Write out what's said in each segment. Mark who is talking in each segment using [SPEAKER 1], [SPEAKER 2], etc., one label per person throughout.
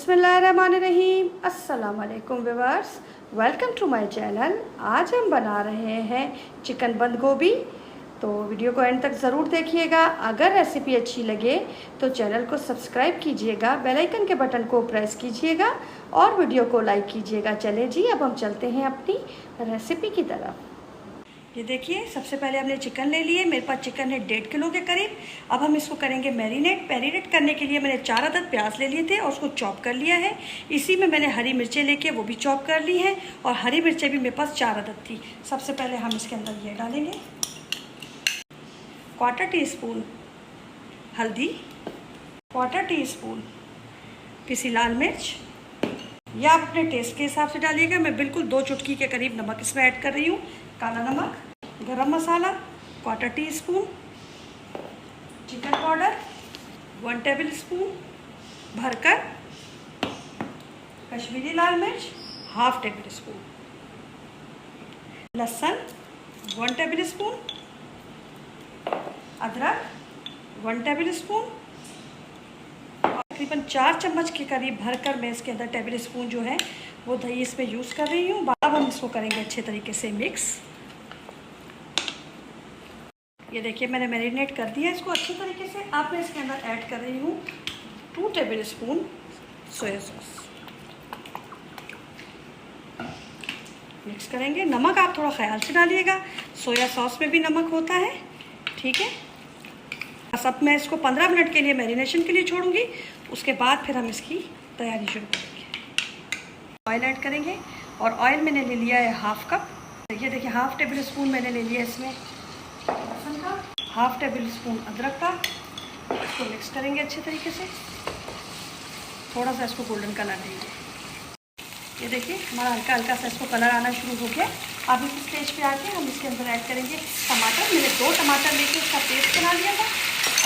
[SPEAKER 1] बिस्मिल्लाहिर्रहमानिर्रहीम। अस्सलाम वालेकुम viewers, welcome to my channel. आज हम बना रहे हैं चिकन बंद गोभी। तो वीडियो को एंड तक ज़रूर देखिएगा। अगर रेसिपी अच्छी लगे तो चैनल को सब्सक्राइब कीजिएगा, बेल आइकन के बटन को प्रेस कीजिएगा और वीडियो को लाइक कीजिएगा। चले जी, अब हम चलते हैं अपनी रेसिपी की तरफ। ये देखिए, सबसे पहले हमने चिकन ले लिए। मेरे पास चिकन है 1.5 किलो के करीब। अब हम इसको करेंगे मैरिनेट करने के लिए मैंने 4 अदद प्याज ले लिए थे और उसको चॉप कर लिया है। इसी में मैंने हरी मिर्चें लेके वो भी चॉप कर ली हैं और हरी मिर्चें भी मेरे पास 4 अदद थी। सबसे पहले हम इसके अंदर ये डालेंगे 1/4 टीस्पून हल्दी, 1/4 टीस्पून पिसी लाल मिर्च, या आप अपने टेस्ट के हिसाब से डालिएगा। मैं बिल्कुल 2 चुटकी के करीब नमक इसमें ऐड कर रही हूँ। काला नमक, गरम मसाला 1/4 teaspoon, chicken powder 1 table spoon भरकर, कश्मीरी लाल मिर्च 1/2 टेबल स्पून, लहसुन 1 टेबल स्पून, अदरक 1 टेबल स्पून, तकरीबन 4 चम्मच के करीब भरकर मैं इसके अंदर टेबल स्पून जो है वो दही इसमें यूज़ कर रही हूँ। अब हम इसको करेंगे अच्छे तरीके से मिक्स। ये देखिए, मैंने मैरिनेट कर दिया इसको अच्छे तरीके से। अब मैं इसके अंदर ऐड कर रही हूँ 2 table spoon soya sauce. Mix करेंगे। नमक आप थोड़ा ख्याल से डालिएगा, सोया सॉस में भी नमक होता है, ठीक है। बस अब मैं इसको 15 मिनट के लिए मैरिनेशन के लिए छोड़ूंगी। उसके बाद फिर हम इसकी तैयारी शुरू करेंगे। ऑयल ऐड करेंगे और ऑयल मैंने ले लिया है 1/2 कप। ये देखिए, 1/2 टेबल स्पून मैंने ले लिया इसमें लहसुन का, 1/2 टेबल स्पून अदरक का। इसको मिक्स करेंगे अच्छे तरीके से। थोड़ा सा इसको गोल्डन कलर देंगे। ये देखिए, हमारा हल्का हल्का सा इसको कलर आना शुरू हो गया। अब इस स्टेज पे आके हम इसके अंदर ऐड करेंगे टमाटर। मैंने 2 टमाटर लेके इसका पेस्ट बना लिया था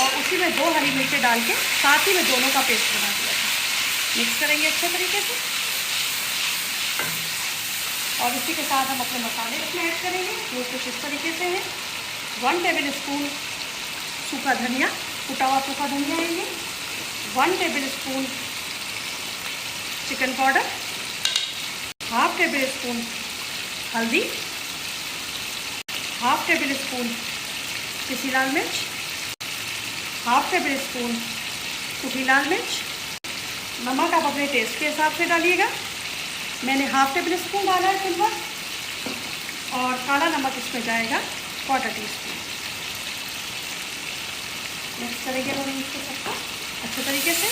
[SPEAKER 1] और उसी में 2 हरी मिर्चें डाल के साथ ही में दोनों का पेस्ट बना दिया था। मिक्स करेंगे अच्छे तरीके से और इसी के साथ हम अपने मसाले इसमें ऐड करेंगे। वो कुछ इस तरीके से है। 1 टेबल स्पून सूखा धनिया, कुटा हुआ सूखा धनिया है ये, 1 table spoon chicken powder, 1/2 table spoon हल्दी, 1/2 टेबल स्पून पिसी लाल मिर्च, 1/2 टेबल स्पून सूखी लाल मिर्च। नमक आप अपने टेस्ट के हिसाब से डालिएगा। मैंने 1/2 टेबल स्पून डाला है सिल्वर, और काला नमक इसमें जाएगा 1/4 टीस्पून। मिक्स करेंगे हम इसको सबको अच्छे तरीके से।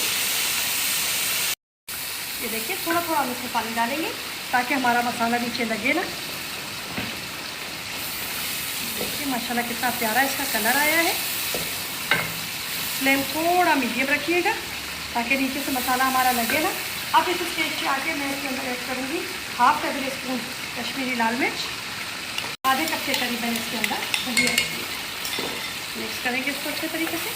[SPEAKER 1] ये देखिए, थोड़ा थोड़ा हम इसमें पानी डालेंगे ताकि हमारा मसाला नीचे लगे ना। देखिए माशाल्लाह कितना प्यारा इसका कलर आया है। फ्लेम थोड़ा मीडियम रखिएगा ताकि नीचे से मसाला हमारा लगे ना। अब इस स्टेज पे आके मैं इसके अंदर ऐड करूँगी 1/2 टेबल स्पून कश्मीरी लाल मिर्च, आधे कप के करीब मैंने इसके अंदर दही ऐड की। मिक्स करेंगे इसको अच्छे तरीके से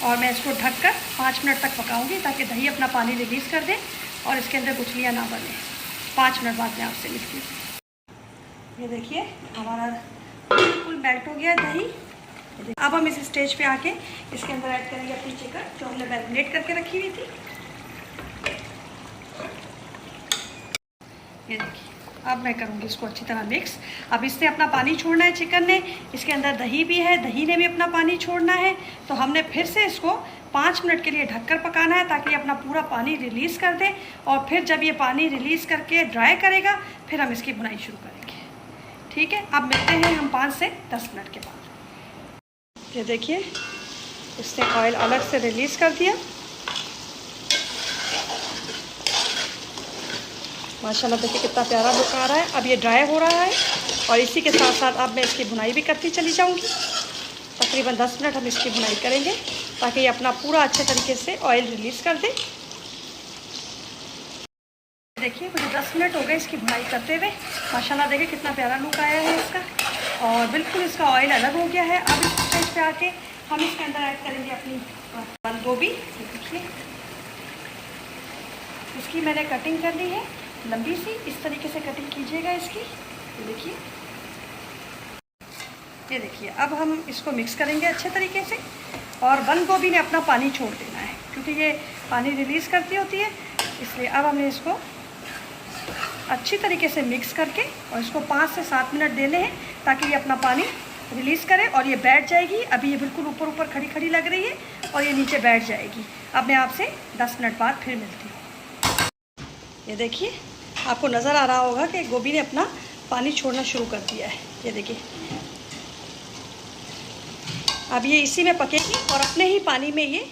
[SPEAKER 1] और मैं इसको ढककर 5 मिनट तक पकाऊंगी ताकि दही अपना पानी रिलीज़ कर दे और इसके अंदर गुठलियाँ ना बने। 5 मिनट बाद मैं आपसे मिलती हूँ। ये देखिए, हमारा बिल्कुल मेल्ट हो गया दही। अब हम इस स्टेज पे आके इसके अंदर ऐड करेंगे अपनी चिकन जो हमने मैरिनेट करके रखी हुई थी। ये देखिए, अब मैं करूँगी इसको अच्छी तरह मिक्स। अब इसने अपना पानी छोड़ना है, चिकन ने। इसके अंदर दही भी है, दही ने भी अपना पानी छोड़ना है। तो हमने फिर से इसको 5 मिनट के लिए ढककर पकाना है ताकि अपना पूरा पानी रिलीज़ कर दे। और फिर जब ये पानी रिलीज़ करके ड्राई करेगा फिर हम इसकी बुनाई शुरू करेंगे, ठीक है। अब मिलते हैं हम 5 से 10 मिनट के बाद। ये देखिए, इसने ऑयल अलग से रिलीज़ कर दिया। माशाल्लाह देखिए कितना प्यारा लुक आ रहा है। अब ये ड्राई हो रहा है और इसी के साथ साथ अब मैं इसकी बुनाई भी करती चली जाऊंगी। तकरीबन 10 मिनट हम इसकी बुनाई करेंगे ताकि ये अपना पूरा अच्छे तरीके से ऑयल रिलीज़ कर दे। देखिए, मुझे 10 मिनट हो गए इसकी बुनाई करते हुए। माशाल्लाह देखिए कितना प्यारा लुक आया है इसका और बिल्कुल इसका ऑयल अलग हो गया है। अब इस स्टेज पे आके हम इसके अंदर ऐड करेंगे अपनी बंद गोभी। देखिए, इसकी मैंने कटिंग कर ली है लंबी सी। इस तरीके से कटिंग कीजिएगा इसकी। ये देखिए, अब हम इसको मिक्स करेंगे अच्छे तरीके से और बंद गोभी ने अपना पानी छोड़ देना है, क्योंकि ये पानी रिलीज़ करती होती है। इसलिए अब हमने इसको अच्छी तरीके से मिक्स करके और इसको 5 से 7 मिनट देने हैं, ताकि ये अपना पानी रिलीज़ करे और ये बैठ जाएगी। अभी ये बिल्कुल ऊपर ऊपर खड़ी खड़ी लग रही है और ये नीचे बैठ जाएगी। अब मैं आपसे 10 मिनट बाद फिर मिलती हूँ। ये देखिए, आपको नज़र आ रहा होगा कि गोभी ने अपना पानी छोड़ना शुरू कर दिया है। ये देखिए, अब ये इसी में पकेगी और अपने ही पानी में ये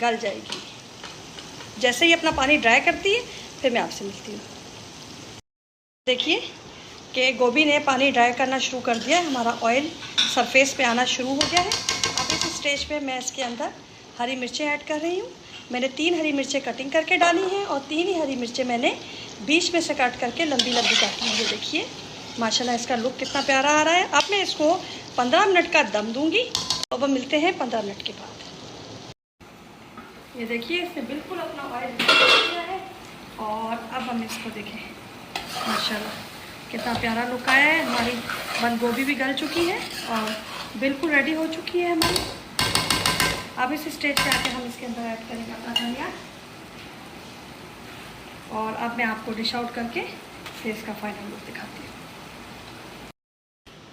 [SPEAKER 1] गल जाएगी। जैसे ही अपना पानी ड्राई करती है फिर मैं आपसे मिलती हूँ। देखिए कि गोभी ने पानी ड्राई करना शुरू कर दिया है, हमारा ऑयल सरफेस पे आना शुरू हो गया है। अब इस स्टेज पे मैं इसके अंदर हरी मिर्चें ऐड कर रही हूँ। मैंने 3 हरी मिर्चें कटिंग करके डाली हैं और 3 ही हरी मिर्चें मैंने बीच में से कट करके लंबी लंबी काटी है। देखिए माशाल्लाह इसका लुक कितना प्यारा आ रहा है। अब मैं इसको 15 मिनट का दम दूँगी। अब मिलते हैं 15 मिनट के बाद। ये देखिए, इसने बिल्कुल अपना ऑयल किया है और अब हम इसको देखें, माशाल्लाह कितना प्यारा लुक आया है। हमारी बंद गोभी भी गल चुकी है और बिल्कुल रेडी हो चुकी है हमारी। अब इस स्टेज पे आके हम इसके अंदर ऐड करेंगे अपना धनिया और अब मैं आपको डिश आउट करके फिर इसका फाइनल लुक दिखाती हूँ।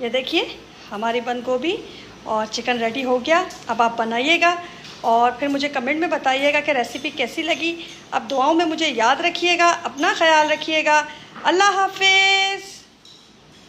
[SPEAKER 1] ये देखिए, हमारी बंद गोभी और चिकन रेडी हो गया। अब आप बनाइएगा और फिर मुझे कमेंट में बताइएगा कि रेसिपी कैसी लगी। अब दुआओं में मुझे याद रखिएगा, अपना ख्याल रखिएगा। अल्लाह हाफ़िज़।